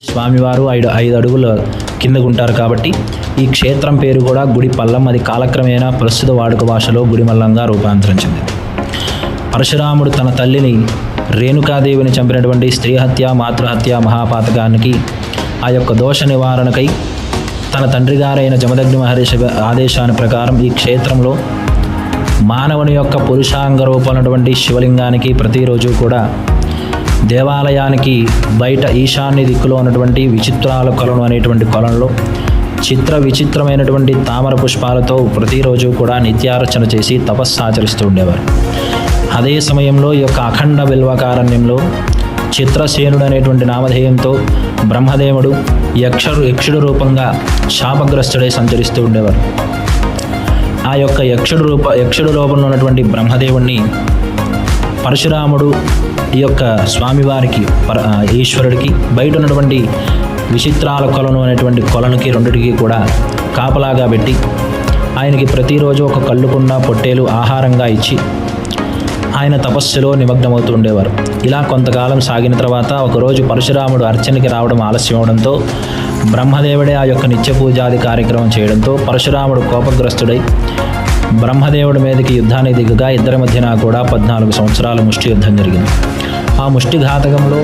స్వామివారు 5 అడుగుల కిందకుంటారు కాబట్టి ఈ క్షేత్రం పేరు కూడా గుడిపల్లం. అది కాలక్రమేణా ప్రస్తుత వాడుక భాషలో గుడిమల్లంగా రూపాంతరించింది. పరశురాముడు తన తల్లిని రేణుకాదేవిని చంపినటువంటి స్త్రీ హత్య మాతృహత్య మహాపాతకానికి ఆ యొక్క దోష నివారణకై తన తండ్రి గారైన జమదగ్ని మహర్షి ఆదేశాన్ని ప్రకారం ఈ క్షేత్రంలో మానవుని యొక్క పురుషాంగ రూపమైనటువంటి శివలింగానికి ప్రతిరోజు కూడా దేవాలయానికి బయట ఈశాన్య దిక్కులో ఉన్నటువంటి విచిత్రాల కొలను అనేటువంటి కొలంలో విచిత్రమైనటువంటి తామర పుష్పాలతో ప్రతిరోజు కూడా నిత్యార్చన చేసి తపస్సు ఆచరిస్తూ ఉండేవారు. అదే సమయంలో ఈ యొక్క అఖండ బిల్వకారణ్యంలో చిత్రసేనుడు అనేటువంటి నామధేయంతో బ్రహ్మదేవుడు యక్షుడు రూపంగా శాపగ్రస్తుడై సంచరిస్తూ ఉండేవారు. ఆ యొక్క యక్షుడు రూపంలో ఉన్నటువంటి బ్రహ్మదేవుణ్ణి పరశురాముడు ఈ యొక్క స్వామివారికి ఈశ్వరుడికి బయట ఉన్నటువంటి విచిత్రాల కొలను అనేటువంటి కొలనుకి రెండిటికి కూడా కాపలాగా పెట్టి ఆయనకి ప్రతిరోజు ఒక కళ్ళుకున్న పొట్టేలు ఆహారంగా ఇచ్చి ఆయన తపస్సులో నిమగ్నమవుతూ ఉండేవారు. ఇలా కొంతకాలం సాగిన తర్వాత ఒకరోజు పరశురాముడు అర్చనకి రావడం ఆలస్యం అవడంతో బ్రహ్మదేవుడే ఆ యొక్క నిత్య పూజాది కార్యక్రమం చేయడంతో పరశురాముడు కోపగ్రస్తుడై బ్రహ్మదేవుడి మీదకి యుద్ధానికి దిగగా ఇద్దరి మధ్యన కూడా 14 సంవత్సరాల ముష్టి యుద్ధం జరిగింది. ఆ ముష్టి ఘాతకంలో